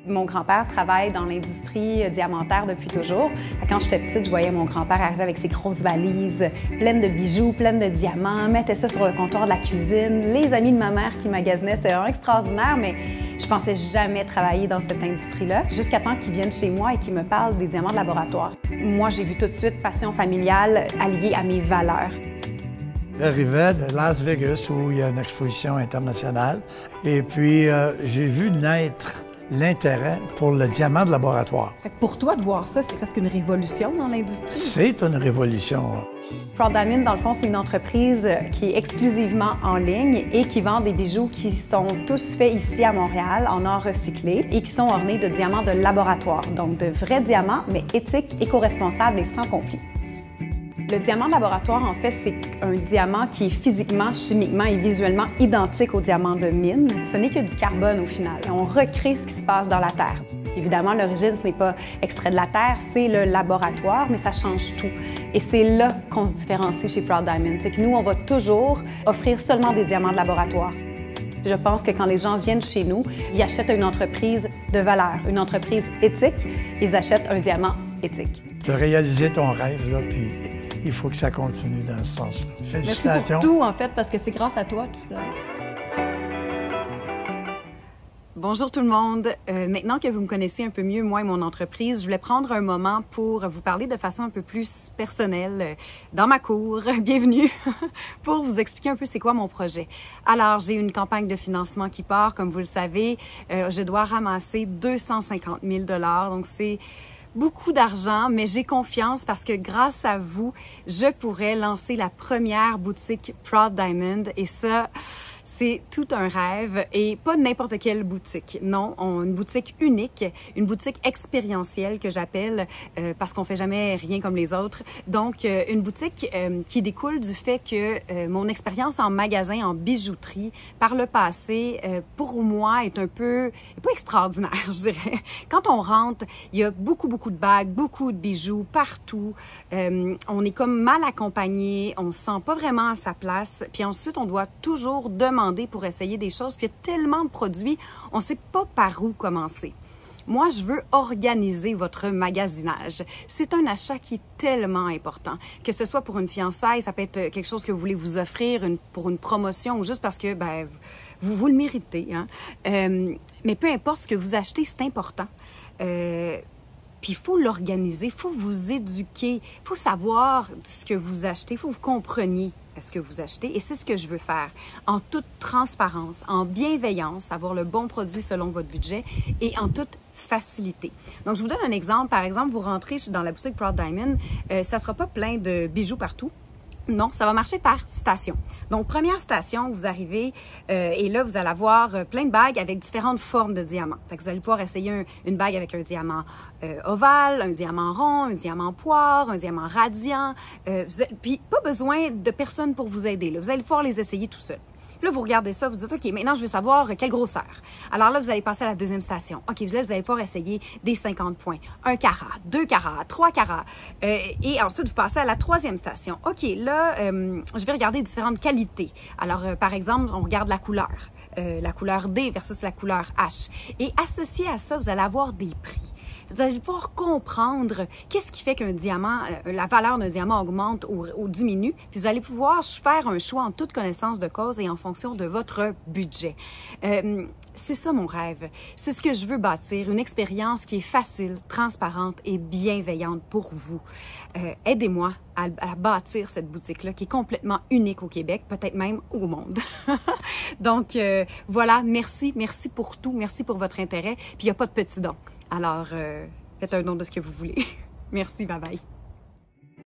Mon grand-père travaille dans l'industrie diamantaire depuis toujours. Quand j'étais petite, je voyais mon grand-père arriver avec ses grosses valises pleines de bijoux, pleines de diamants, mettait ça sur le comptoir de la cuisine. Les amis de ma mère qui magasinaient, c'était vraiment extraordinaire, mais je pensais jamais travailler dans cette industrie-là, jusqu'à temps qu'ils viennent chez moi et qu'ils me parlent des diamants de laboratoire. Moi, j'ai vu tout de suite passion familiale alliée à mes valeurs. J'arrivais de Las Vegas où il y a une exposition internationale et puis j'ai vu naître l'intérêt pour le diamant de laboratoire. Pour toi, de voir ça, c'est presque une révolution dans l'industrie? C'est une révolution. Proud Diamond, dans le fond, c'est une entreprise qui est exclusivement en ligne et qui vend des bijoux qui sont tous faits ici à Montréal, en or recyclé, et qui sont ornés de diamants de laboratoire, donc de vrais diamants, mais éthiques, éco-responsables et sans conflit. Le diamant de laboratoire, en fait, c'est un diamant qui est physiquement, chimiquement et visuellement identique au diamant de mine. Ce n'est que du carbone au final. On recrée ce qui se passe dans la Terre. Évidemment, l'origine, ce n'est pas extrait de la Terre, c'est le laboratoire, mais ça change tout. Et c'est là qu'on se différencie chez Proud Diamond. C'est que nous, on va toujours offrir seulement des diamants de laboratoire. Je pense que quand les gens viennent chez nous, ils achètent une entreprise de valeur, une entreprise éthique, ils achètent un diamant éthique. Tu as réalisé ton rêve, là, puis il faut que ça continue dans ce sens-là. Félicitations. Merci pour tout, en fait, parce que c'est grâce à toi, tout ça. Bonjour tout le monde. Maintenant que vous me connaissez un peu mieux, moi et mon entreprise, je voulais prendre un moment pour vous parler de façon un peu plus personnelle dans ma cour. Bienvenue pour vous expliquer un peu c'est quoi mon projet. Alors, j'ai une campagne de financement qui part, comme vous le savez. Je dois ramasser 250 000 $, donc c'est beaucoup d'argent, mais j'ai confiance parce que grâce à vous, je pourrais lancer la première boutique Proud Diamond et ça, c'est tout un rêve et pas n'importe quelle boutique. Non, une boutique unique, une boutique expérientielle que j'appelle parce qu'on fait jamais rien comme les autres. Donc, une boutique qui découle du fait que mon expérience en magasin, en bijouterie, par le passé, pour moi, est un peu extraordinaire, je dirais. Quand on rentre, il y a beaucoup de bagues, beaucoup de bijoux partout. On est comme mal accompagné, on se sent pas vraiment à sa place. Puis ensuite, on doit toujours demander pour essayer des choses, puis il y a tellement de produits, on ne sait pas par où commencer. Moi, je veux organiser votre magasinage. C'est un achat qui est tellement important. Que ce soit pour une fiançaille, ça peut être quelque chose que vous voulez vous offrir pour une promotion ou juste parce que ben, vous le méritez. Hein? Mais peu importe ce que vous achetez, c'est important. Puis il faut l'organiser, il faut vous éduquer, il faut savoir ce que vous achetez, il faut que vous compreniez ce que vous achetez. Et c'est ce que je veux faire, en toute transparence, en bienveillance, avoir le bon produit selon votre budget et en toute facilité. Donc, je vous donne un exemple. Par exemple, vous rentrez dans la boutique Proud Diamond, ça ne sera pas plein de bijoux partout. Non, ça va marcher par station. Donc, première station, vous arrivez et là, vous allez avoir plein de bagues avec différentes formes de diamants. Fait que vous allez pouvoir essayer une bague avec un diamant ovale, un diamant rond, un diamant poire, un diamant radiant. Puis, pas besoin de personne pour vous aider. Là. Vous allez pouvoir les essayer tout seul. Là, vous regardez ça, vous dites, OK, maintenant, je veux savoir quelle grosseur. Alors là, vous allez passer à la deuxième station. OK, là, vous allez pouvoir essayer des 50 points. 1 carat, 2 carats, 3 carats. Et ensuite, vous passez à la troisième station. OK, là, je vais regarder différentes qualités. Alors, par exemple, on regarde la couleur. La couleur D versus la couleur H. Et associé à ça, vous allez avoir des prix. Vous allez pouvoir comprendre qu'est-ce qui fait qu'un diamant, la valeur d'un diamant augmente ou diminue. Puis vous allez pouvoir faire un choix en toute connaissance de cause et en fonction de votre budget. C'est ça mon rêve. C'est ce que je veux bâtir, une expérience qui est facile, transparente et bienveillante pour vous. Aidez-moi à bâtir cette boutique-là qui est complètement unique au Québec, peut-être même au monde. Donc voilà, merci pour tout, merci pour votre intérêt. Puis il n'y a pas de petits dons. Alors, faites un don de ce que vous voulez. Merci, bye bye.